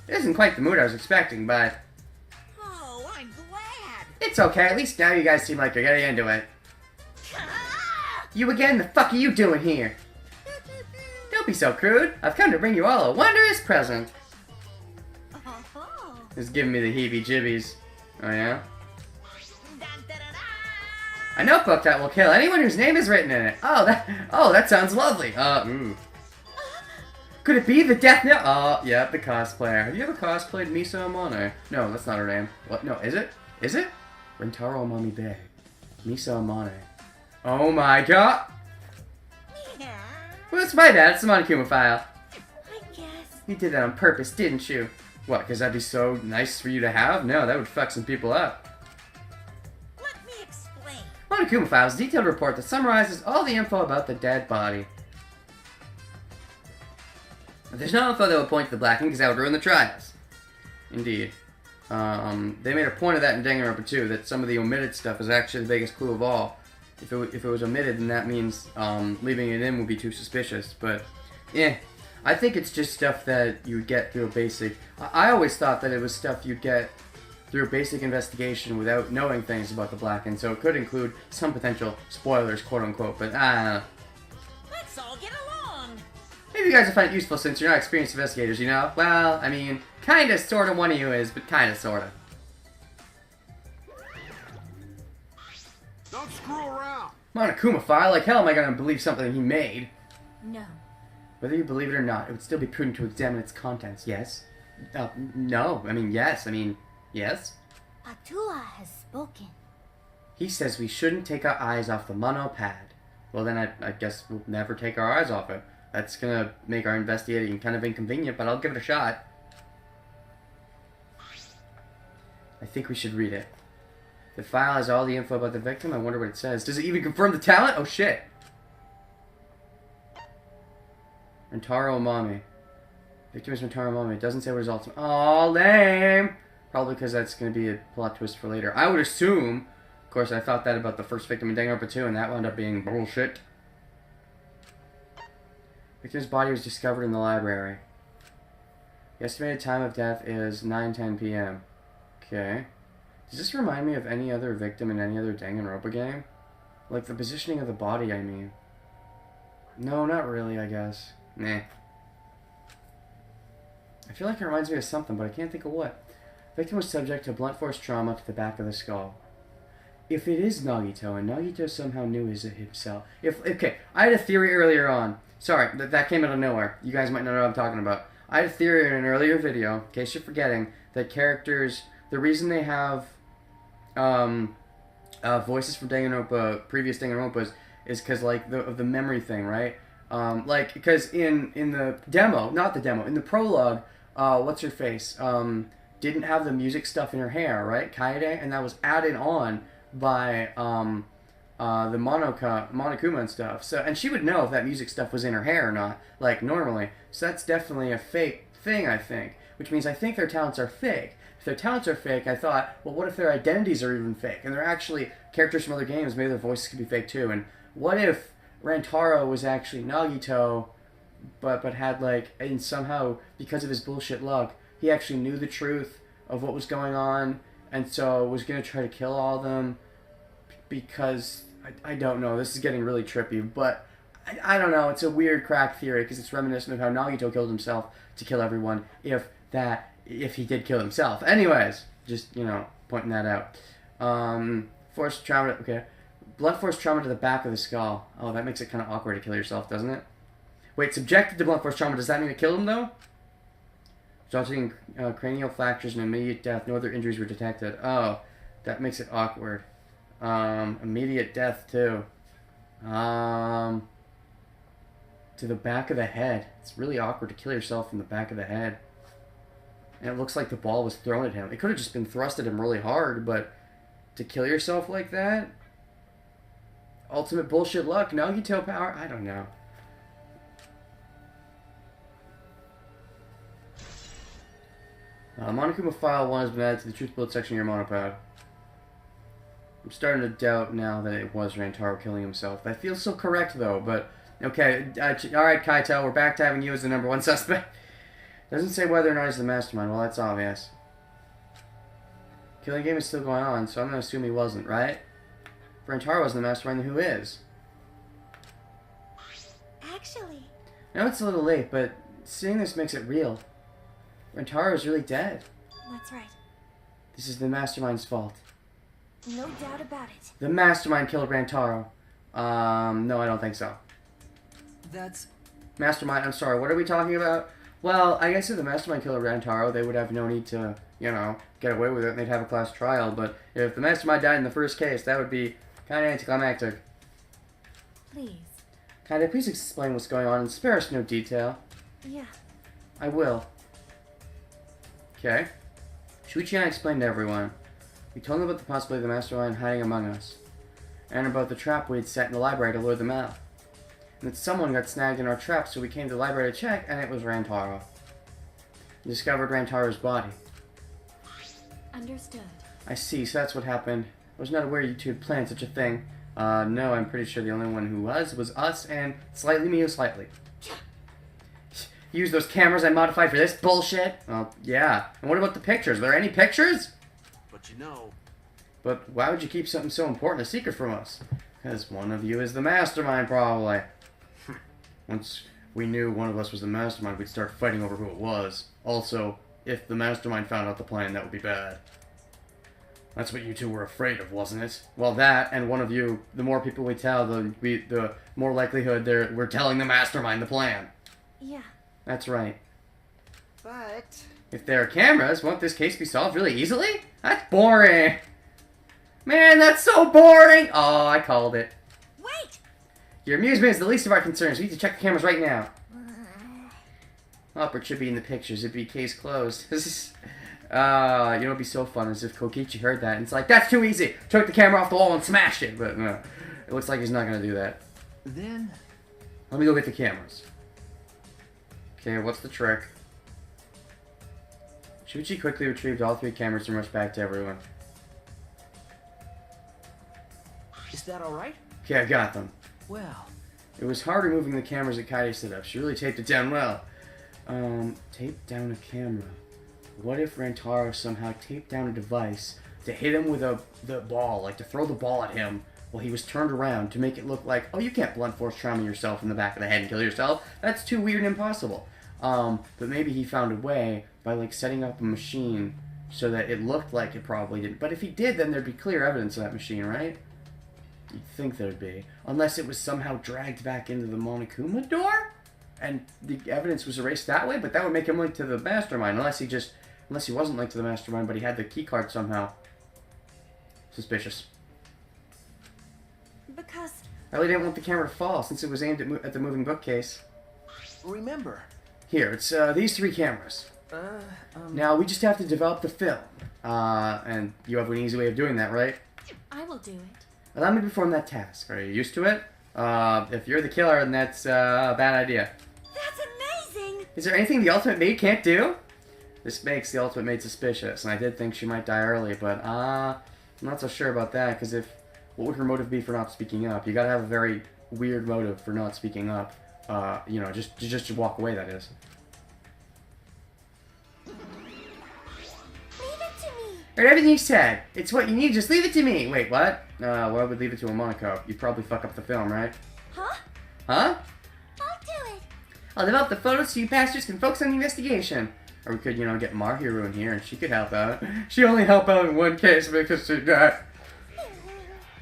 It isn't quite the mood I was expecting, but... Oh, I'm glad. It's okay, at least now you guys seem like you're getting into it. You again? The fuck are you doing here? Don't be so crude. I've come to bring you all a wondrous present. It's giving me the heebie-jibbies. Oh yeah? A notebook that will kill anyone whose name is written in it. Oh, that sounds lovely. Ooh. Could it be the death note? Oh, yeah, the cosplayer. Have you ever cosplayed Misa Amane? No, that's not her name. What? No, is it? Is it? Rentaro Amami Bay. Misa Amane. Oh my god! Well, it's my bad. It's the Monokuma file. I guess. You did that on purpose, didn't you? What, because that'd be so nice for you to have? No, that would fuck some people up. Let me explain. Monokuma File's detailed report that summarizes all the info about the dead body. There's no info that would point to the blacking because that would ruin the trials. Indeed. They made a point of that in Danganronpa 2, that some of the omitted stuff is actually the biggest clue of all. If it was omitted, then that means leaving it in would be too suspicious. But, yeah, I think it's just stuff that you would get through a basic... I always thought that it was stuff you'd get through a basic investigation without knowing things about the blacking, so it could include some potential spoilers, quote-unquote, but I don't know. Let's all get along. Maybe you guys will find it useful since you're not experienced investigators, you know? Well, I mean, kinda, sorta one of you is, but kinda, sorta. Don't screw around. Monokuma File? Like hell am I gonna believe something he made? No. Whether you believe it or not, it would still be prudent to examine its contents, yes? No. I mean, yes. Yes? Atua has spoken. He says we shouldn't take our eyes off the monopad. Well, then I guess we'll never take our eyes off it. That's gonna make our investigating kind of inconvenient, but I'll give it a shot. I think we should read it. The file has all the info about the victim. I wonder what it says. Does it even confirm the talent? Oh, shit. Rentaro Amami. Victim is Rentaro Amami. It doesn't say what his ultimate... Aw, lame! Probably because that's going to be a plot twist for later. I would assume... Of course, I thought that about the first victim in Danganronpa 2, and that wound up being bullshit. Victim's body was discovered in the library. The estimated time of death is 9:10 p.m. Okay. Does this remind me of any other victim in any other Danganronpa game? Like the positioning of the body, I mean. No, not really, I guess. Nah. I feel like it reminds me of something, but I can't think of what. Victim was subject to blunt force trauma to the back of the skull. If it is Nagito, and Nagito somehow knew himself... Okay, I had a theory earlier on. Sorry, that came out of nowhere. You guys might not know what I'm talking about. I had a theory in an earlier video, in case you're forgetting, that characters... The reason they have voices from Danganronpa, previous Danganronpas, is because like of the memory thing, right? Like because in the demo, not the demo, in the prologue, what's her face? Didn't have the music stuff in her hair, right? Kaede, and that was added on by the Monokuma and stuff. So and she would know if that music stuff was in her hair or not, like normally. So that's definitely a fake thing, I think. Which means I think their talents are fake. If their talents are fake, I thought, well, what if their identities are even fake? And they're actually characters from other games, maybe their voices could be fake too. And what if Rantaro was actually Nagito, but had like, and somehow, because of his bullshit luck, he actually knew the truth of what was going on, and so was going to try to kill all of them, because, I don't know, this is getting really trippy, but I don't know, it's a weird crack theory, because it's reminiscent of how Nagito killed himself to kill everyone, if he did kill himself. Anyways, just, pointing that out. Force trauma, okay. Blunt force trauma to the back of the skull. Oh, that makes it kind of awkward to kill yourself, doesn't it? Wait, subjected to blunt force trauma, does that mean it killed him, though? Resulting in cranial fractures and immediate death. No other injuries were detected. Oh, that makes it awkward. Immediate death, too. To the back of the head. It's really awkward to kill yourself in the back of the head. And it looks like the ball was thrown at him. It could have just been thrust at him really hard, but to kill yourself like that? Ultimate bullshit luck. Nagito power? I don't know. Monokuma File 1 has been added to the Truth Bullet section of your monopad. I'm starting to doubt now that it was Rantaro killing himself. That feels so correct, though, but... Okay, alright, Kaito, we're back to having you as the #1 suspect. Doesn't say whether or not he's the mastermind. Well, that's obvious. Killing game is still going on, so I'm going to assume he wasn't, right? If Rantaro wasn't the mastermind, then who is? Actually... I know it's a little late, but seeing this makes it real. Rantaro is really dead. That's right. This is the mastermind's fault. No doubt about it. The mastermind killed Rantaro. No, I don't think so. That's... Mastermind, I'm sorry, what are we talking about? Well, I guess if the mastermind killed Rantaro, they would have no need to, you know, get away with it and they'd have a class trial, but if the mastermind died in the first case, that would be kind of anticlimactic. Please. Kinda, please explain what's going on and spare us no detail. Yeah. I will. Okay. Shuichi and I explained to everyone. We told them about the possibility of the mastermind hiding among us, and about the trap we had set in the library to lure them out. And that someone got snagged in our trap, so we came to the library to check, and it was Rantaro. We discovered Rantaro's body. Understood. I see, so that's what happened. I was not aware you two had planned such a thing. No, I'm pretty sure the only one who was us, and slightly me, slightly. Use those cameras I modified for this bullshit? Well, yeah. And what about the pictures? Are there any pictures? But you know... But why would you keep something so important a secret from us? Because one of you is the mastermind, probably. Once we knew one of us was the mastermind, we'd start fighting over who it was. Also, if the mastermind found out the plan, that would be bad. That's what you two were afraid of, wasn't it? Well, that, and one of you, the more people we tell, the more likelihood we're telling the mastermind the plan. Yeah. That's right. But... If there are cameras, won't this case be solved really easily? That's boring. Man, that's so boring! Oh, I called it. Wait! Your amusement is the least of our concerns. We need to check the cameras right now. Upper should be in the pictures. It'd be case closed. This is... you know, it'd be so fun as if Kokichi heard that. And it's like, that's too easy! Took the camera off the wall and smashed it! But no. It looks like he's not going to do that. Then... Let me go get the cameras. Okay, what's the trick? Shuichi quickly retrieved all 3 cameras and rushed back to everyone. Is that alright? Okay, I got them. Well... It was hard removing the cameras that Kaede set up. She really taped it down well. Taped down a camera. What if Rantaro somehow taped down a device to hit him with the ball, like to throw the ball at him while he was turned around to make it look like, oh, you can't blunt force trauma yourself in the back of the head and kill yourself. That's too weird and impossible. But maybe he found a way by, like, setting up a machine so that it looked like it probably didn't. But if he did, then there'd be clear evidence of that machine, right? You'd think there'd be. Unless it was somehow dragged back into the Monokuma door? And the evidence was erased that way? But that would make him linked to the mastermind. Unless he wasn't linked to the mastermind, but he had the keycard somehow. Suspicious. Because... I really didn't want the camera to fall, since it was aimed at the moving bookcase. Remember... Here, it's these 3 cameras. Now, we just have to develop the film. And you have an easy way of doing that, right? I will do it. Allow me to perform that task. Are you used to it? If you're the killer, then that's a bad idea. That's amazing! Is there anything the Ultimate Maid can't do? This makes the Ultimate Maid suspicious, and I did think she might die early, but I'm not so sure about that, because what would her motive be for not speaking up? You gotta have a very weird motive for not speaking up. You know, just to walk away, that is. Leave it to me! Heard everything you said. It's what you need, just leave it to me. Wait, what? Why would leave it to a Monaco? You'd probably fuck up the film, right? Huh? Huh? I'll do it! I'll develop the photos so you bastards can focus on the investigation. Or we could, you know, get Mahiru in here and she could help out. She only helped out in one case because she got...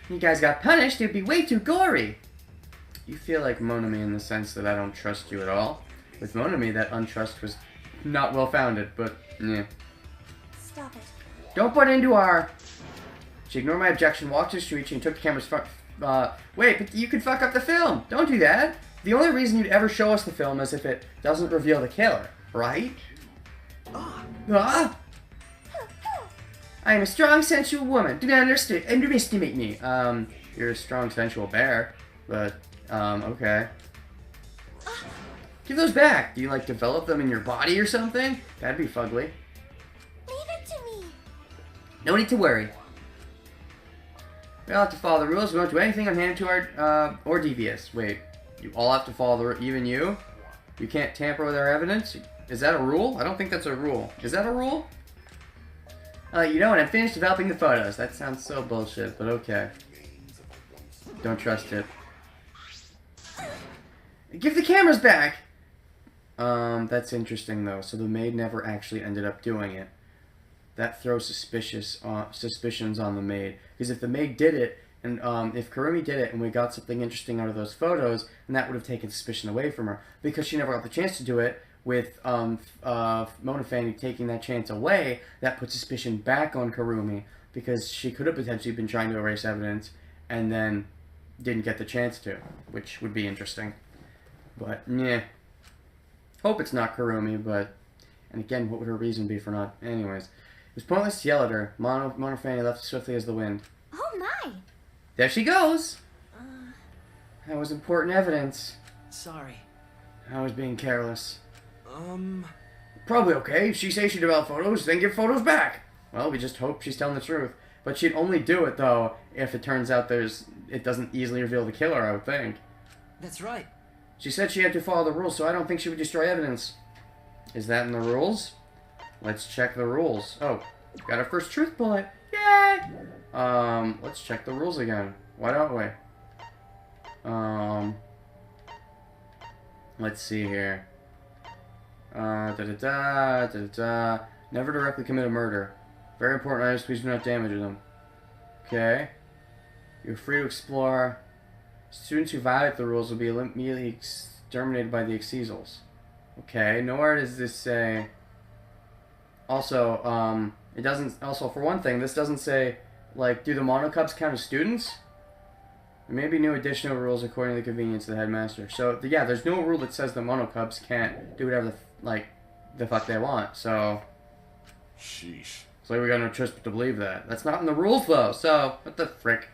You guys got punished, it'd be way too gory. You feel like Monami in the sense that I don't trust you at all. With Monami, that untrust was not well-founded, but, yeah. Stop it. Don't butt into our... She ignored my objection, walked to Shuichi, and took the camera's wait, but you could fuck up the film! Don't do that! The only reason you'd ever show us the film is if it doesn't reveal the killer, right? Ah! I am a strong, sensual woman. Do not underestimate me. You're a strong, sensual bear, but... okay. Give those back! Do you, like, develop them in your body or something? That'd be fugly. Leave it to me! No need to worry. We all have to follow the rules. We won't do anything unhanded to our, or devious. Wait, you all have to follow the even you? You can't tamper with our evidence? Is that a rule? I don't think that's a rule. Is that a rule? You know what? I'm finished developing the photos. That sounds so bullshit, but okay. Don't trust it. Give the cameras back! That's interesting, though. So the maid never actually ended up doing it. That throws suspicions on the maid. Because if the maid did it, and if Kurumi did it, and we got something interesting out of those photos, and that would have taken suspicion away from her. Because she never got the chance to do it, with Monofani taking that chance away, that puts suspicion back on Kurumi. Because she could have potentially been trying to erase evidence, and then didn't get the chance to. Which would be interesting. But, yeah. Hope it's not Kurumi, but... And again, what would her reason be for not... Anyways. It was pointless to yell at her. Monofani left as swiftly as the wind. Oh my! There she goes! That was important evidence. Sorry. I was being careless. Probably okay. If she says she developed photos, then give photos back. Well, we just hope she's telling the truth. But she'd only do it, though, if it turns out it doesn't easily reveal the killer, I would think. That's right. She said she had to follow the rules, so I don't think she would destroy evidence. Is that in the rules? Let's check the rules. Oh, got our first truth bullet. Yay! Let's check the rules again. Why don't we? Let's see here. Never directly commit a murder. Very important items, please do not damage them. Okay. You're free to explore. Students who violate the rules will be immediately exterminated by the Exeasals. Okay, nowhere does this say... Also, it doesn't... Also, for one thing, this doesn't say, like, do the monocubs count as students? There may be new additional rules according to the convenience of the headmaster. So, yeah, there's no rule that says the monocubs can't do whatever the fuck they want, so... Sheesh. So we got no choice but to believe that. That's not in the rules, though, so what the frick?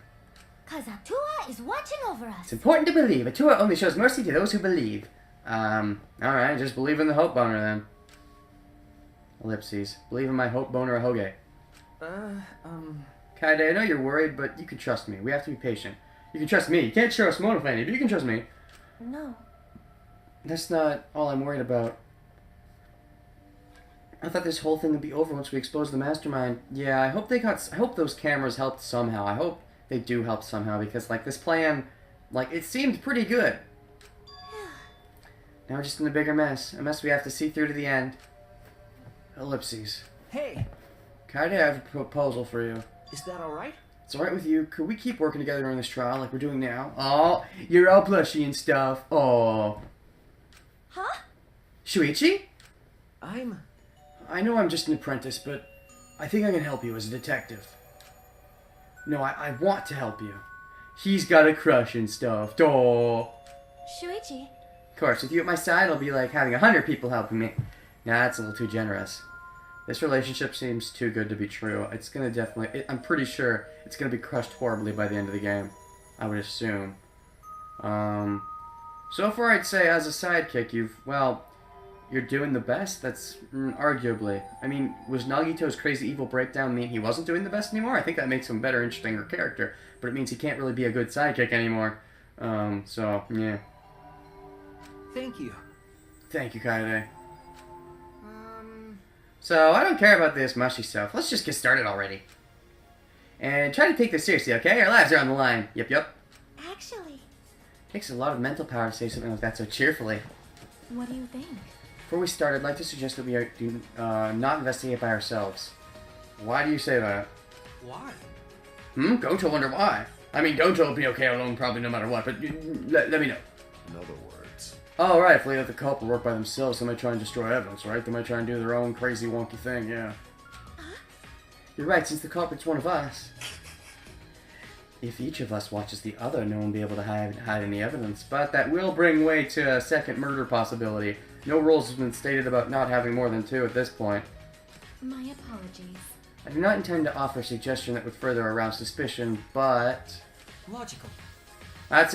Cause Atua is watching over us. It's important to believe. Atua only shows mercy to those who believe. Alright, just believe in the hope boner, then. Ellipses. Believe in my hope boner Ahoge. Kaede, I know you're worried, but you can trust me. We have to be patient. You can trust me. You can't trust Monofani, but you can trust me. No. That's not all I'm worried about. I thought this whole thing would be over once we exposed the mastermind. Yeah, I hope those cameras helped somehow. I hope they do help somehow, because, like, this plan, like, it seemed pretty good. Now we're just in a bigger mess. A mess we have to see through to the end. Ellipses. Hey, Kaede, I have a proposal for you. is that alright? It's alright with you. Could we keep working together during this trial like we're doing now? Oh, you're all plushy and stuff. Oh. Huh? Shuichi? I know I'm just an apprentice, but I think I can help you as a detective. No, I want to help you. He's got a crush and stuff. Oh. Shuichi. Of course, with you at my side, it'll be like having 100 people helping me. Nah, that's a little too generous. This relationship seems too good to be true. It's gonna definitely... I'm pretty sure it's gonna be crushed horribly by the end of the game. I would assume. So far, I'd say as a sidekick, you're doing the best. That's arguably. I mean, was Nagito's crazy evil breakdown mean he wasn't doing the best anymore? I think that makes him a better, interesting character. But it means he can't really be a good sidekick anymore. So, yeah. thank you. Thank you, Kaede. So, I don't care about this mushy stuff. Let's just get started already. And try to take this seriously, okay? Our lives are on the line. Yep. Actually, Takes a lot of mental power to say something like that so cheerfully. what do you think? Before we start, I'd like to suggest that we do not investigate by ourselves. Why do you say that? Why? Goto wonder why. I mean, Goto will be okay alone probably no matter what, but let me know. In other words. Oh, right, if we let the couple work by themselves, they might try and destroy evidence, right? They might try and do their own crazy wonky thing, yeah. You're right, since the culprit's one of us. If each of us watches the other, no one will be able to hide any evidence. But that will bring way to a second murder possibility. No rules have been stated about not having more than two at this point. My apologies. I do not intend to offer a suggestion that would further arouse suspicion, but... Logical. That's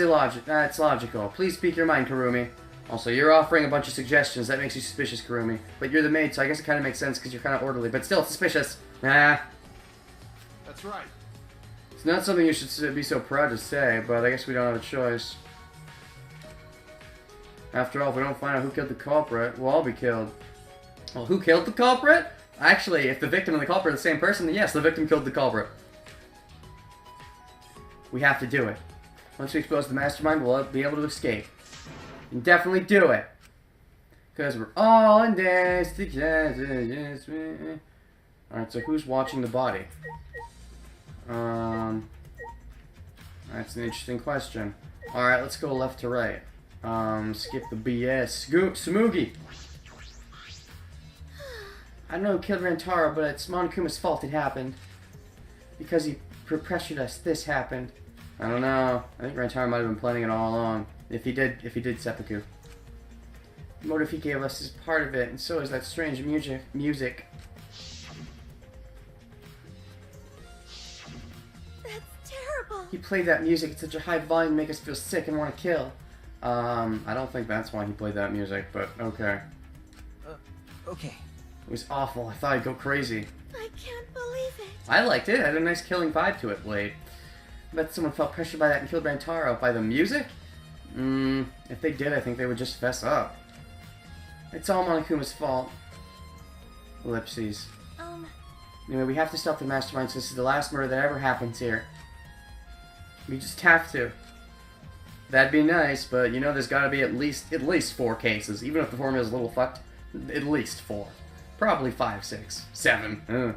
logical. Please speak your mind, Kurumi. Also, you're offering a bunch of suggestions. That makes you suspicious, Kurumi. But you're the maid, so I guess it kind of makes sense because you're kind of orderly. But still, suspicious. Nah. That's right. It's not something you should be so proud to say, but I guess we don't have a choice. After all, if we don't find out who killed the culprit, we'll all be killed. Well, who killed the culprit? Actually, if the victim and the culprit are the same person, then yes, the victim killed the culprit. We have to do it. Once we expose the mastermind, we'll be able to escape. We can definitely do it. Because we're all in this together. Alright, so who's watching the body? That's an interesting question. Alright, let's go left to right. Skip the BS. Smoogie! I don't know who killed Rantaro, but it's Monokuma's fault it happened. Because he pressured us, this happened. I don't know. I think Rantaro might have been planning it all along. If he did seppuku. The motive he gave us is part of it, and so is that strange music. That's terrible. He played that music at such a high volume to make us feel sick and want to kill. I don't think that's why he played that music, but okay. Okay. It was awful. I thought I'd go crazy. I can't believe it. I liked it. It had a nice killing vibe to it, Blade. I bet someone felt pressured by that and killed Rantaro. By the music? If they did, I think they would just fess up. It's all Monokuma's fault. Ellipses. Anyway, we have to stop the mastermind, so this is the last murder that ever happens here. We just have to. That'd be nice, but you know there's gotta be at least 4 cases. Even if the formula's a little fucked, at least 4. Probably 5, 6, 7.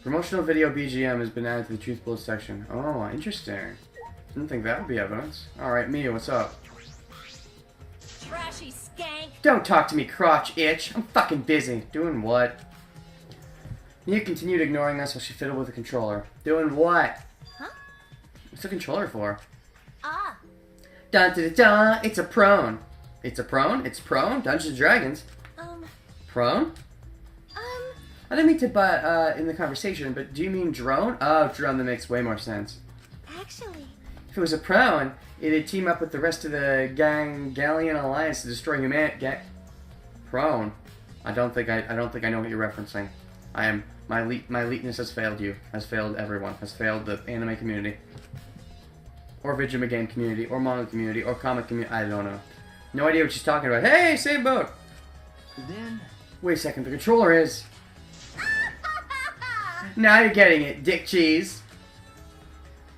Promotional video BGM has been added to the Truth Blood section. Oh, interesting. Didn't think that would be evidence. Alright, Mia, what's up? Trashy skank. Don't talk to me, crotch itch. I'm fucking busy. Doing what? Mia continued ignoring us while she fiddled with the controller. Doing what? Huh? What's the controller for? Ah. Dun dun dun dun! It's a prone. It's a prone? It's prone? Dungeons and Dragons. Prone? I didn't mean to butt in the conversation, but do you mean drone? Oh, drone, that makes way more sense. Actually. If it was a prone, it'd team up with the rest of the Gallian Alliance to destroy humanity. Prone? I don't think I know what you're referencing. My eliteness has failed you. Has failed everyone. Has failed the anime community. Or video game community. Or manga community. Or comic community. I don't know. No idea what she's talking about. Hey, same boat! Then... Wait a second, the controller is... Now you're getting it, dick cheese!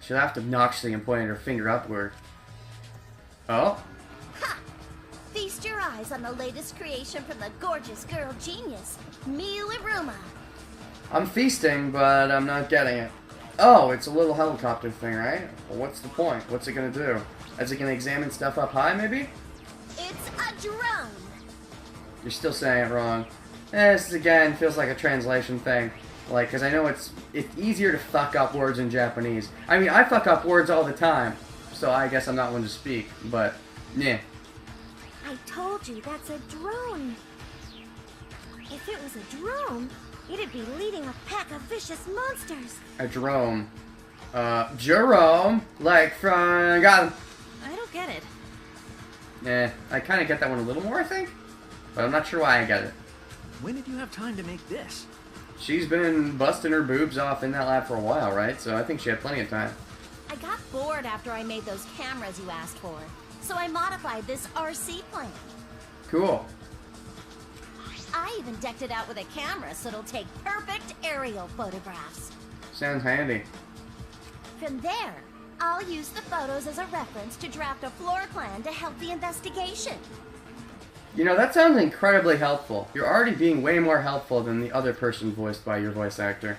She laughed obnoxiously and pointed her finger upward. Oh? Ha! Feast your eyes on the latest creation from the gorgeous girl genius, Miu Iruma. I'm feasting, but I'm not getting it. Oh, it's a little helicopter thing, right? Well, what's the point? What's it gonna do? Is it gonna examine stuff up high, maybe? It's a drone. You're still saying it wrong. This, again, feels like a translation thing. Like, because I know it's easier to fuck up words in Japanese. I mean, I fuck up words all the time, so I guess I'm not one to speak, but, yeah. I told you, that's a drone. If it was a drone, it'd be leading a pack of vicious monsters. A drone. Jerome, like from... Got him. I don't get it. I kind of get that one a little more, I think. But I'm not sure why I get it. When did you have time to make this? She's been busting her boobs off in that lab for a while, right? So I think she had plenty of time. I got bored after I made those cameras you asked for, so I modified this RC plane. Cool. I even decked it out with a camera so it'll take perfect aerial photographs. Sounds handy. From there, I'll use the photos as a reference to draft a floor plan to help the investigation. You know, that sounds incredibly helpful. You're already being way more helpful than the other person voiced by your voice actor.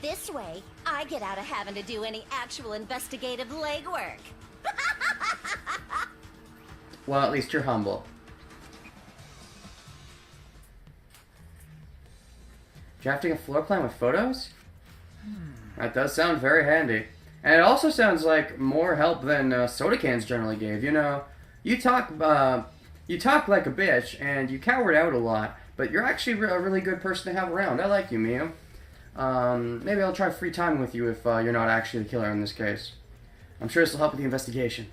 This way, I get out of having to do any actual investigative legwork. Well, at least you're humble. Drafting a floor plan with photos? That does sound very handy. And it also sounds like more help than soda cans generally gave. You know, you talk like a bitch, and you cowered out a lot, but you're actually a really good person to have around. I like you, Mio. Maybe I'll try free time with you if you're not actually the killer in this case. I'm sure this will help with the investigation.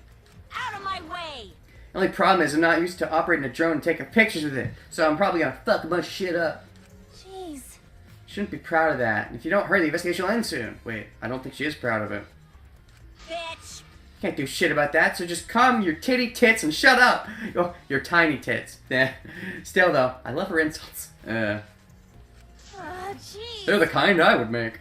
Out of my way! The only problem is I'm not used to operating a drone and taking pictures with it, so I'm probably gonna fuck a bunch of shit up. Jeez. Shouldn't be proud of that. If you don't hurry, the investigation will end soon. Wait, I don't think she is proud of it. Bitch! Can't do shit about that, so just calm your titty tits and shut up! Oh, your tiny tits. Still, though, I love her insults. Ah, jeez. They're the kind I would make.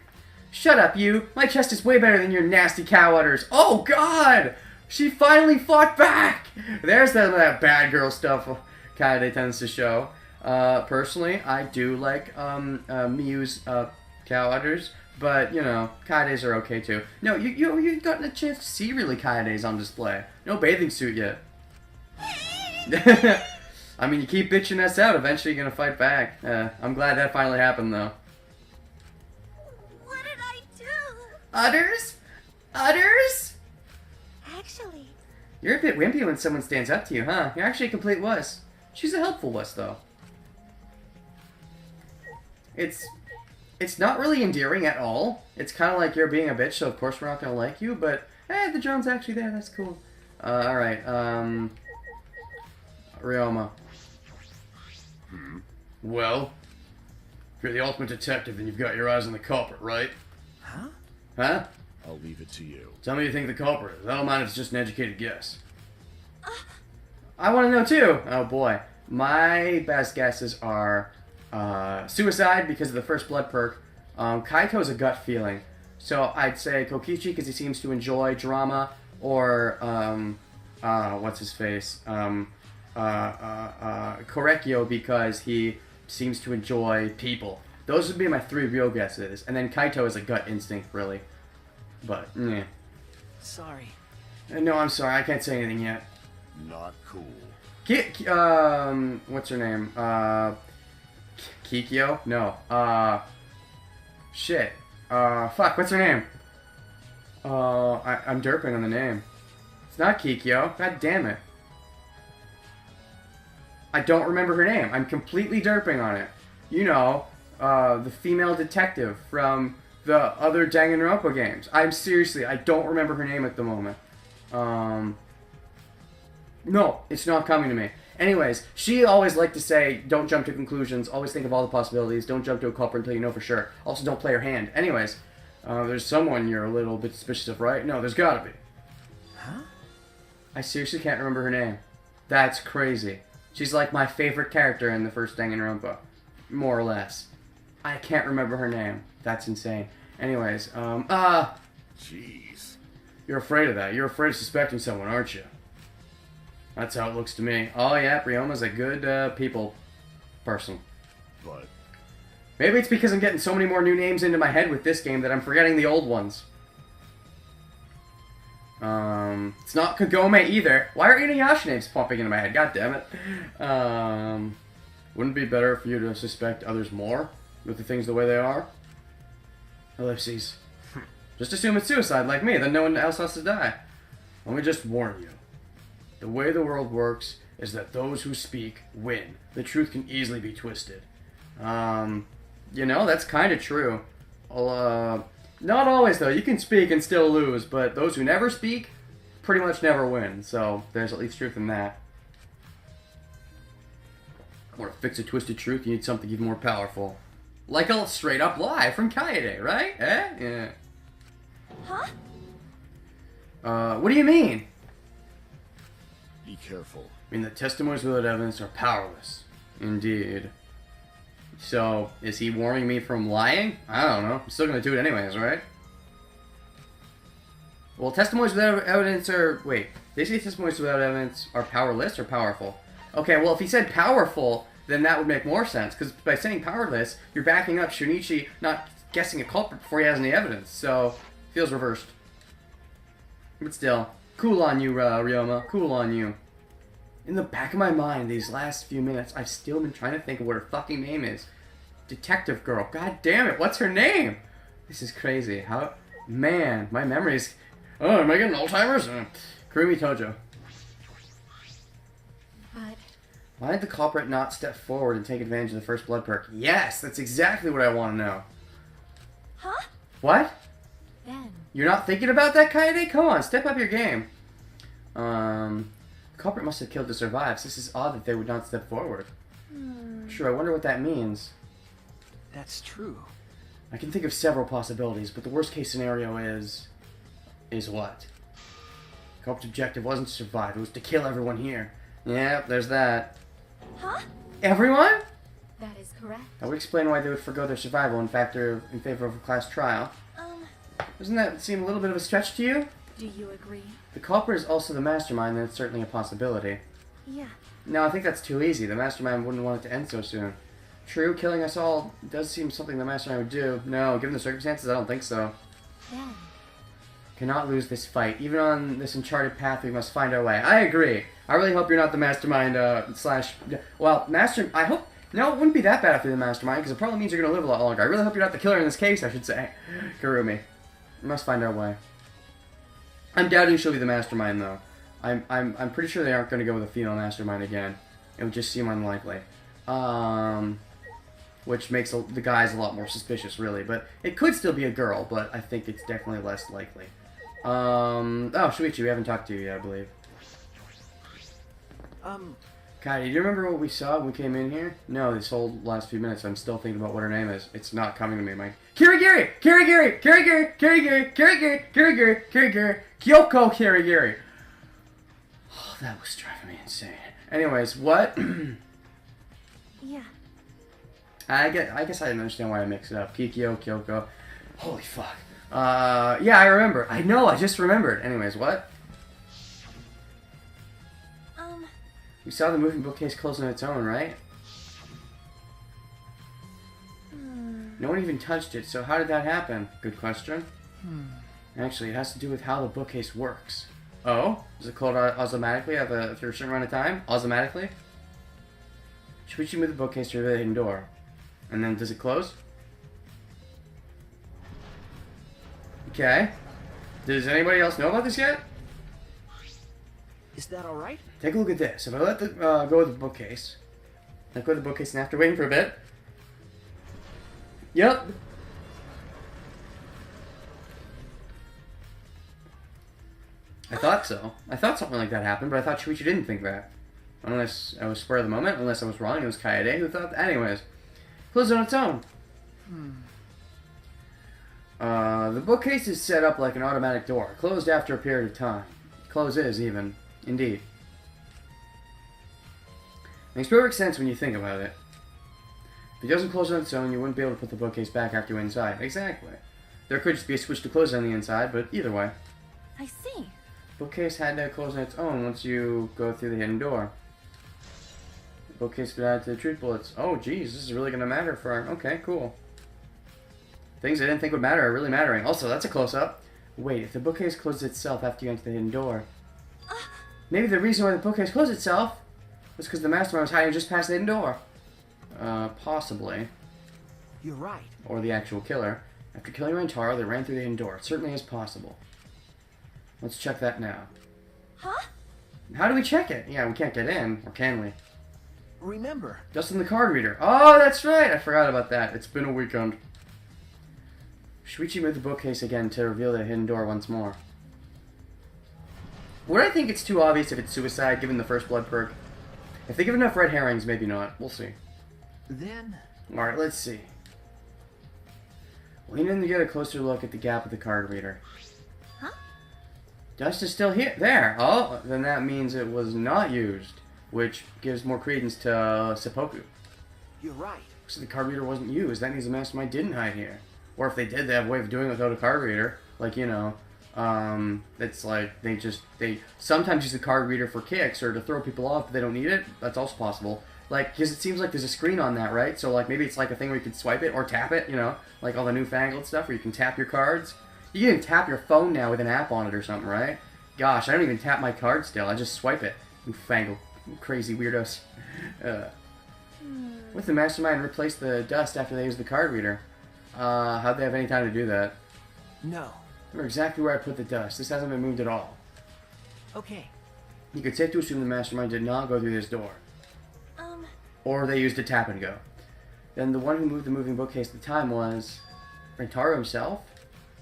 Shut up, you! My chest is way better than your nasty cow udders. Oh, God! She finally fought back! There's that bad girl stuff Kaede tends to show. Personally, I do like Miyu's cow udders, but, you know, Kaede's are okay too. No, you've gotten a chance to see really Kaede's on display. No bathing suit yet. I mean, you keep bitching us out, eventually you're gonna fight back. I'm glad that finally happened, though. What did I do? Udders? Udders? Actually, You're a bit wimpy when someone stands up to you, huh? You're actually a complete wuss. She's a helpful wuss, though. It's not really endearing at all. It's kind of like you're being a bitch, so of course we're not gonna like you, but, hey, the drone's actually there, that's cool. Alright, Ryoma. Well, if you're the ultimate detective, then you've got your eyes on the culprit, right? Huh? Huh? I'll leave it to you. Tell me who you think the culprit is. I don't mind if it's just an educated guess. I want to know too! Oh boy. My best guesses are suicide because of the first blood perk. Kaito's a gut feeling. So I'd say Kokichi because he seems to enjoy drama, or what's his face? Korekyo because he seems to enjoy people. Those would be my three real guesses. And then Kaito is a gut instinct, really. But, yeah. Sorry. No, I'm sorry. I can't say anything yet. Not cool. What's her name? Kikyo? No. Shit. Fuck, what's her name? I'm derping on the name. It's not Kikyo. God damn it. I don't remember her name. I'm completely derping on it. You know, the female detective from the other Danganronpa games. I don't remember her name at the moment. No, it's not coming to me. Anyways, she always liked to say, don't jump to conclusions, always think of all the possibilities, don't jump to a culprit until you know for sure. Also, don't play your hand. Anyways, there's someone you're a little bit suspicious of, right? No, there's gotta be. Huh? I seriously can't remember her name. That's crazy. She's like my favorite character in the first Danganronpa. More or less. I can't remember her name. That's insane. Anyways, Jeez. you're afraid of that. You're afraid of suspecting someone, aren't you? That's how it looks to me. Oh yeah, Ryoma's a good people person. But Maybe it's because I'm getting so many more new names into my head with this game that I'm forgetting the old ones. It's not Kagome either. Why are Inuyasha names popping into my head? God damn it. Wouldn't it be better for you to suspect others more with the things the way they are? Ellipses. Just assume it's suicide like me, then no one else has to die. Let me just warn you. The way the world works is that those who speak win. The truth can easily be twisted. You know, that's kind of true. Not always, though. You can speak and still lose, but those who never speak pretty much never win. So there's at least truth in that. Want to fix a twisted truth, you need something even more powerful. Like a straight-up lie from Kaede, right? Eh? Yeah. huh? What do you mean? be careful. I mean, the testimonies without evidence are powerless. Indeed. So, is he warning me from lying? I don't know. I'm still gonna do it anyways, right? Well, testimonies without evidence are... Wait. They say testimonies without evidence are powerless or powerful? Okay, well, if he said powerful, then that would make more sense. Because by saying powerless, you're backing up Shunichi not guessing a culprit before he has any evidence. So, feels reversed. But still, cool on you, Ryoma. Cool on you. In the back of my mind, these last few minutes, I've still been trying to think of what her fucking name is. Detective girl. God damn it, what's her name? This is crazy. How... Man, my memories... Oh, am I getting Alzheimer's? Kurumi Tojo. But Why did the culprit not step forward and take advantage of the first blood perk? Yes, that's exactly what I want to know. huh? What? Then You're not thinking about that, Kaede? Come on, step up your game. The culprit must have killed to survive, so this is odd that they would not step forward. Sure, I wonder what that means. That's true. I can think of several possibilities, but the worst case scenario is... Is what? Culprit's objective wasn't to survive, it was to kill everyone here. Yeah, there's that. Huh? Everyone? That is correct. That would explain why they would forgo their survival in favor of a class trial. Doesn't that seem a little bit of a stretch to you? Do you agree? The culprit is also the mastermind, and it's certainly a possibility. Yeah. No, I think that's too easy. The mastermind wouldn't want it to end so soon. True, killing us all does seem something the mastermind would do. No, given the circumstances, I don't think so. Then. Cannot lose this fight. Even on this uncharted path, we must find our way. I agree. I really hope you're not the mastermind, Well, I hope... No, it wouldn't be that bad if you're the mastermind, because it probably means you're going to live a lot longer. I really hope you're not the killer in this case, I should say. Kurumi. We must find our way. I'm doubting she'll be the mastermind, though. I'm pretty sure they aren't going to go with a female mastermind again. It would just seem unlikely. Which makes the guys a lot more suspicious, really. But it could still be a girl, but I think it's definitely less likely. Oh, Shuichi, we haven't talked to you yet, I believe. Kai, do you remember what we saw when we came in here? No, this whole last few minutes, I'm still thinking about what her name is. It's not coming to me, Mike. Kirigiri! Kirigiri! Kirigiri! Kirigiri! Kirigiri! Kirigiri! Kirigiri! Kyoko Kirigiri! Oh, that was driving me insane. Anyways, what? Yeah. I guess I didn't understand why I mixed it up. Kikyo, Kyoko. Holy fuck. Yeah, I remember. I know, I just remembered. Anyways, what? We saw the moving bookcase close on its own, right? No one even touched it, so how did that happen? Good question. Actually, it has to do with how the bookcase works. Oh? Does it close automatically after a certain amount of time? Automatically? Should we move the bookcase to reveal the hidden door? And then does it close? Okay. Does anybody else know about this yet? Is that alright? Take a look at this. If I let go of the bookcase, let go of the bookcase, and after waiting for a bit, yep. I thought so. I thought something like that happened, but I thought Shuichi didn't think that. Unless I was spur of the moment, unless I was wrong, it was Kaede who thought that. Anyways, close on its own. The bookcase is set up like an automatic door, closed after a period of time. Closes, even. Indeed. Makes perfect sense when you think about it. If it doesn't close on its own, you wouldn't be able to put the bookcase back after you're inside. Exactly. There could just be a switch to close on the inside, but either way. I see. Bookcase had to close on its own once you go through the hidden door. The bookcase could add to the truth bullets. Oh, geez, this is really going to matter for our... Okay, cool. Things I didn't think would matter are really mattering. Also, that's a close-up. Wait, if the bookcase closes itself after you enter the hidden door... Maybe the reason why the bookcase closed itself was because the mastermind was hiding just past the hidden door. Possibly. You're right. Or the actual killer. After killing Rantaro, they ran through the hidden door. It certainly is possible. Let's check that now. Huh? How do we check it? Yeah, we can't get in. Or can we? Remember. Just in the card reader. Oh, that's right! I forgot about that. It's been a weekend. Shuichi moved the bookcase again to reveal the hidden door once more. Would I think it's too obvious if it's suicide, given the first blood perk? If they give enough red herrings, maybe not. We'll see. Then... Alright, let's see. Lean in to get a closer look at the gap of the card reader. Huh? Dust is still here. There! Oh, then that means it was not used, which gives more credence to seppuku. You're right. So the card reader wasn't used. That means the mastermind didn't hide here. Or if they did, they have a way of doing it without a card reader. Like, you know, it's like they sometimes use the card reader for kicks or to throw people off, but they don't need it. That's also possible. Like, because it seems like there's a screen on that, right? So, like, maybe it's like a thing where you can swipe it or tap it, you know? Like all the newfangled stuff where you can tap your cards. You can even tap your phone now with an app on it or something, right? Gosh, I don't even tap my card still. I just swipe it. Newfangled. Crazy weirdos. With the mastermind replace the dust after they use the card reader. How'd they have any time to do that? No. Remember exactly where I put the dust. This hasn't been moved at all. Okay. You could safe to assume the mastermind did not go through this door. Or they used a tap and go. Then the one who moved the moving bookcase at the time was... Rentaro himself?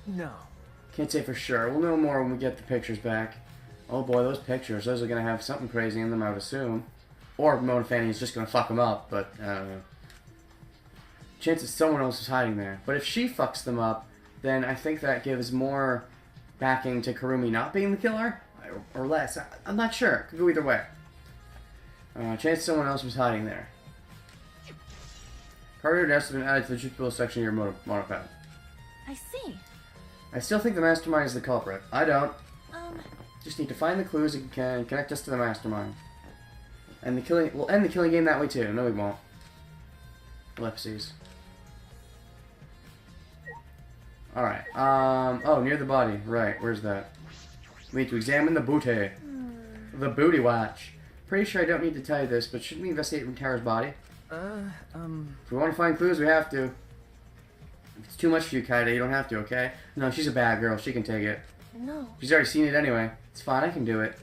No. Can't say for sure. We'll know more when we get the pictures back. Oh boy, those pictures. Those are going to have something crazy in them, I would assume. Or Mona Fanny is just going to fuck them up, but I don't know. Chances someone else is hiding there. But if she fucks them up, then I think that gives more backing to Kurumi not being the killer. or less. I'm not sure. Could go either way. Chance someone else was hiding there. Cargo deaths have been added to the truth section of your monopad. I see. I still think the mastermind is the culprit. I don't. Just need to find the clues that can connect us to the mastermind. And we'll end the killing game that way too. No, we won't. Ellipses. Alright. Oh, near the body. Right, where's that? We need to examine the booty. The booty watch. Pretty sure I don't need to tell you this, but shouldn't we investigate Rentara's body? If we want to find clues, we have to. If it's too much for you, Kaede, you don't have to, okay? No, she's a bad girl. She can take it. No. She's already seen it anyway. It's fine, I can do it.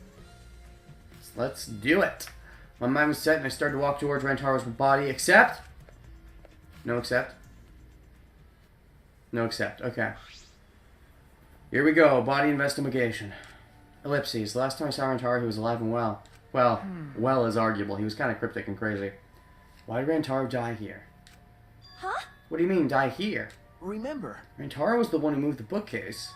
So let's do it. My mind was set and I started to walk towards Rentaro's body, except... No except. No except. Okay. Here we go. Body investigation. Ellipses. Last time I saw Rantaro, he was alive and well. Well, well is arguable. He was kind of cryptic and crazy. Why did Rantaro die here? Huh? What do you mean, die here? Remember. Rantaro was the one who moved the bookcase.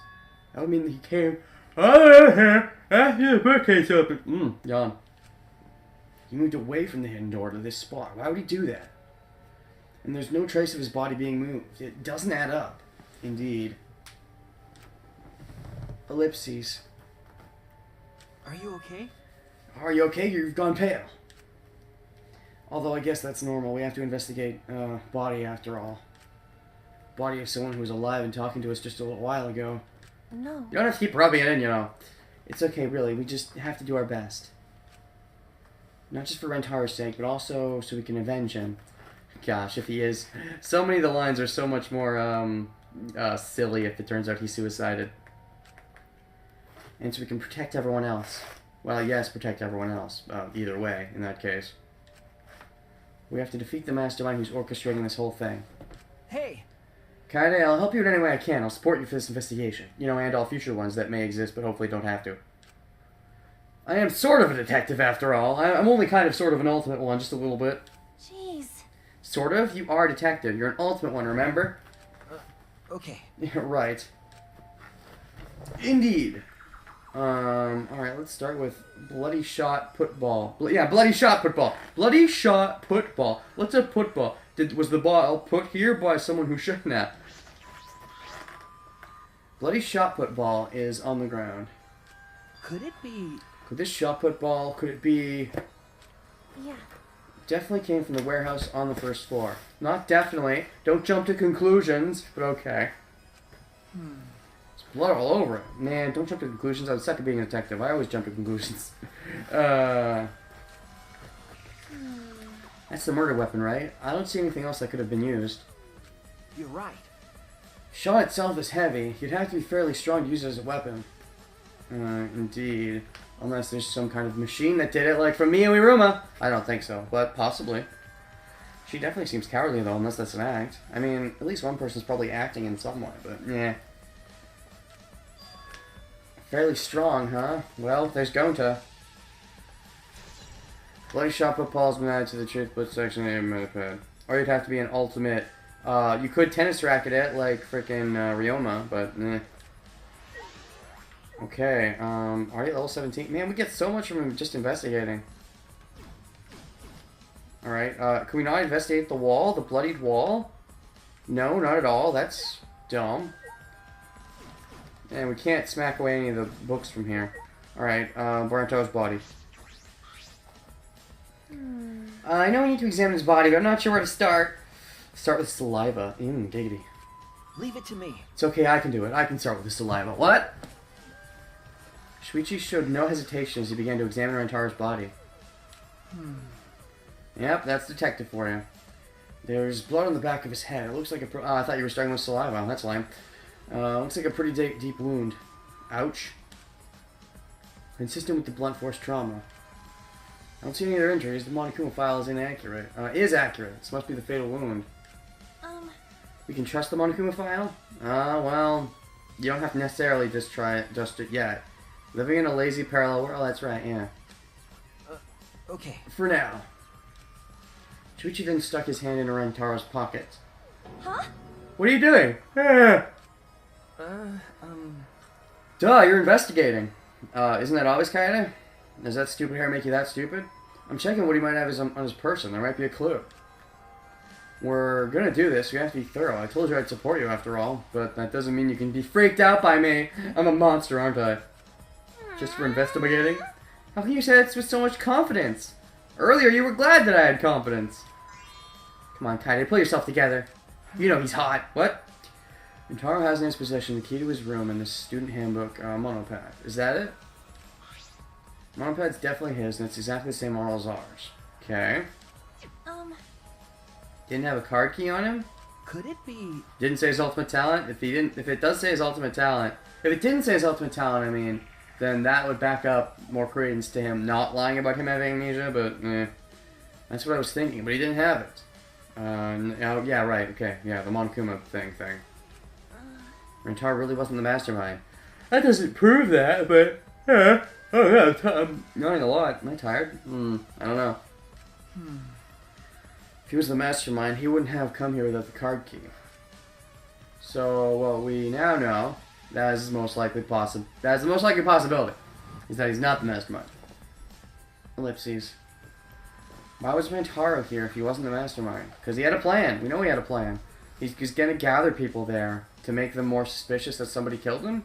That would mean that he came... Oh, after the bookcase opened. Yawn. He moved away from the hidden door to this spot. Why would he do that? And there's no trace of his body being moved. It doesn't add up. Indeed. Ellipses. Are you okay? Are you okay? You've gone pale. Although I guess that's normal. We have to investigate body after all. Body of someone who was alive and talking to us just a little while ago. No. You don't have to keep rubbing it in, you know. It's okay, really. We just have to do our best. Not just for Rentaro's sake, but also so we can avenge him. Gosh, if he is... So many of the lines are so much more silly if it turns out he suicided. And so we can protect everyone else. Well, yes, protect everyone else. Either way, in that case. We have to defeat the mastermind who's orchestrating this whole thing. Hey! Kaede, I'll help you in any way I can. I'll support you for this investigation. You know, and all future ones that may exist, but hopefully don't have to. I am sort of a detective, after all. I'm only kind of sort of an ultimate one, just a little bit. Jeez. Sort of? You are a detective. You're an ultimate one, remember? Okay. Yeah, right. Indeed. Alright, let's start with bloody shot putball. Bloody shot putball. Bloody shot putball. What's a putball? Was the ball put here by someone who shouldn't have? Bloody shot put ball is on the ground. Could it be... Could this shot put ball, could it be... Yeah. Definitely came from the warehouse on the first floor. Not definitely. Don't jump to conclusions, but okay. There's blood all over it. Man, don't jump to conclusions. I would suck at being a detective. I always jump to conclusions. That's the murder weapon, right? I don't see anything else that could have been used. You're right. Shot itself is heavy. You'd have to be fairly strong to use it as a weapon. Indeed. Unless there's some kind of machine that did it, like from Miyawi-Ruma. I don't think so, but possibly. She definitely seems cowardly, though, unless that's an act. I mean, at least one person's probably acting in some way, but yeah. Fairly strong, huh? Well, there's Gonta. Bloody shot football's been added to the truth book section of the pad. Or you'd have to be an ultimate. You could tennis racket it like frickin' Ryoma, but eh. Okay, alright, level 17. Man, we get so much from just investigating. Alright, can we not investigate the wall? The bloodied wall? No, not at all. That's dumb. And we can't smack away any of the books from here. Alright, Boruto's body. I know we need to examine his body, but I'm not sure where to start. Start with saliva. Giggity. Leave it to me. It's okay, I can do it. I can start with the saliva. What? Shuichi showed no hesitation as he began to examine Rentaro's body. Yep, that's detective for you. There's blood on the back of his head. It looks like a... I thought you were starting with saliva. That's lame. Looks like a pretty deep wound. Ouch. Consistent with the blunt force trauma. I don't see any other injuries. The Monokuma file is inaccurate. Is accurate. This must be the fatal wound. We can trust the Monokuma file? Well, you don't have to necessarily just it yet. Living in a lazy parallel world, that's right, yeah. Okay. For now. Shuichi then stuck his hand in Rentaro's pocket. Huh? What are you doing? Duh, you're investigating. Isn't that always Kaede? Does that stupid hair make you that stupid? I'm checking what he might have on his person. There might be a clue. We're gonna do this. We have to be thorough. I told you I'd support you after all, but that doesn't mean you can be freaked out by me. I'm a monster, aren't I? Just for investigating? How can you say that with so much confidence? Earlier you were glad that I had confidence. Come on, Kaede, pull yourself together. You know he's hot. What? Rentaro has in his possession the key to his room and the student handbook monopad. Is that it? Monopad's definitely his, and it's exactly the same model as ours. Okay. Didn't have a card key on him? Could it be? Didn't say his ultimate talent? If it does say his ultimate talent, if it didn't say his ultimate talent, I mean, then that would back up more credence to him not lying about him having amnesia, but that's what I was thinking, but he didn't have it. Yeah, right, okay, yeah, the Monokuma thing. Rentaro really wasn't the mastermind. That doesn't prove that, but, oh yeah, I'm yawning a lot. Am I tired? I don't know. If he was the mastermind, he wouldn't have come here without the card key. So what we now know, that is the most likely possibility, is that he's not the mastermind. Ellipses. Why was Rentaro here if he wasn't the mastermind? Because he had a plan. We know he had a plan. He's going to gather people there to make them more suspicious that somebody killed him?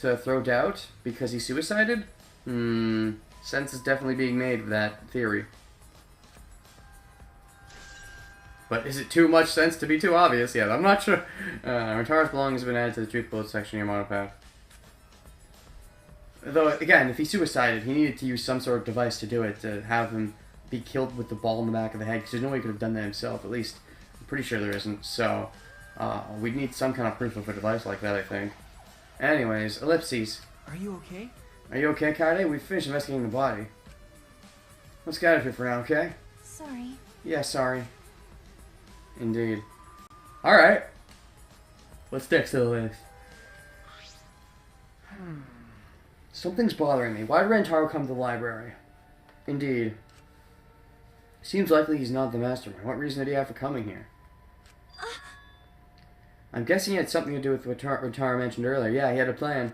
To throw doubt because he suicided? Sense is definitely being made of that theory. But is it too much sense to be too obvious? Yeah, I'm not sure. Rentaro's belongings have been added to the truth bullet section of your monopad. Though, again, if he suicided, he needed to use some sort of device to do it, to have him be killed with the ball in the back of the head, because there's no way he could have done that himself, at least. I'm pretty sure there isn't, so we'd need some kind of proof of a device like that, I think. Anyways, ellipses. Are you okay? Are you okay, Kaede? We've finished investigating the body. Let's get out of here for now, okay? Sorry. Yeah, sorry. Indeed. Alright. What's next on the list? Something's bothering me. Why did Rentaro come to the library? Indeed. Seems likely he's not the mastermind. What reason did he have for coming here? I'm guessing it had something to do with what Rentaro mentioned earlier. Yeah, he had a plan.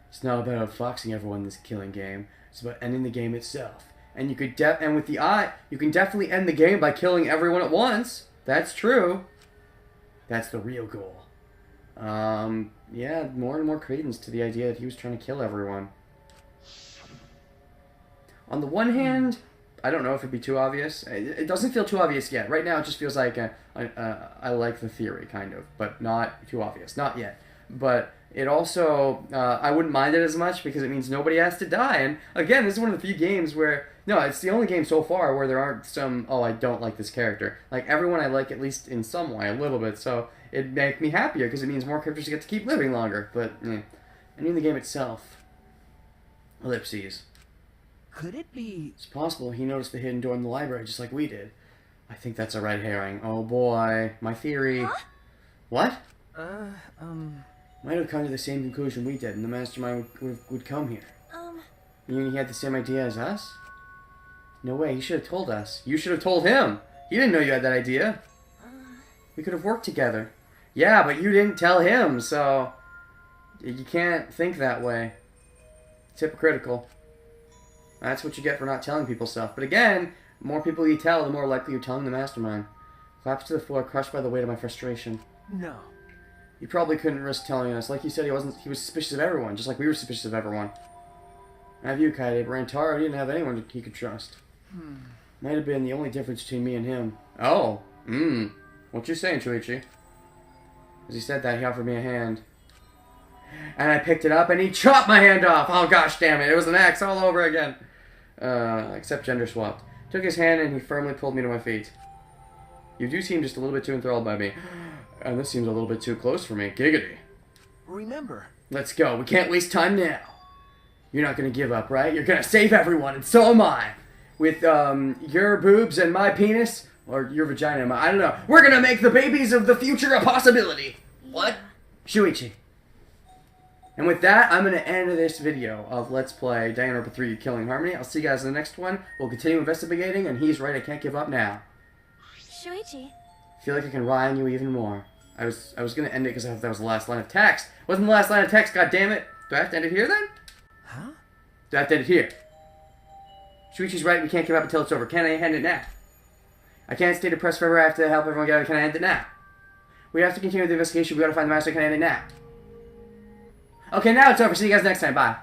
It's not about outfoxing everyone in this killing game. It's about ending the game itself. And you could with the eye, you can definitely end the game by killing everyone at once. That's true. That's the real goal. Yeah, more and more credence to the idea that he was trying to kill everyone. On the one hand, I don't know if it'd be too obvious. It doesn't feel too obvious yet. Right now, it just feels like I like the theory, kind of, but not too obvious. Not yet. But it also, I wouldn't mind it as much because it means nobody has to die. And again, this is one of the few games where, no, it's the only game so far where there aren't some, oh, I don't like this character. Like, everyone I like at least in some way, a little bit. So it'd make me happier because it means more characters get to keep living longer. But, ending the game itself. Ellipses. Could it be? It's possible he noticed the hidden door in the library just like we did. I think that's a red herring. Oh boy, my theory. Huh? What? Might have come to the same conclusion we did, and the mastermind would come here. You mean he had the same idea as us? No way, he should have told us. You should have told him. He didn't know you had that idea. We could have worked together. Yeah, but you didn't tell him, so you can't think that way. It's hypocritical. That's what you get for not telling people stuff. But again, the more people you tell, the more likely you're telling the mastermind. Collapsed to the floor, crushed by the weight of my frustration. No. You probably couldn't risk telling us. Like you said, he was suspicious of everyone, just like we were suspicious of everyone. I have you, Kaede, but Rentaro didn't have anyone he could trust. Might have been the only difference between me and him. Oh, what you saying, Shuichi? As he said that, he offered me a hand. And I picked it up, and he chopped my hand off! Oh gosh damn it, it was an axe all over again. Except gender swapped. Took his hand, and he firmly pulled me to my feet. You do seem just a little bit too enthralled by me. And this seems a little bit too close for me. Giggity. Remember. Let's go. We can't waste time now. You're not going to give up, right? You're going to save everyone, and so am I. With, your boobs and my penis, or your vagina and my... I don't know. We're going to make the babies of the future a possibility. Yeah. What? Shuichi. And with that, I'm going to end this video of Let's Play Danganronpa 3 Killing Harmony. I'll see you guys in the next one. We'll continue investigating, and he's right, I can't give up now. Shuichi. Feel like I can ride on you even more. I was gonna end it because I thought that was the last line of text. Wasn't the last line of text, god damn it. Do I have to end it here then? Huh? Do I have to end it here? Shuichi's right, we can't give up until it's over. Can I end it now? I can't stay depressed forever, I have to help everyone get out. Can I end it now? We have to continue the investigation, we gotta find the master, can I end it now? Okay, now it's over, see you guys next time, bye.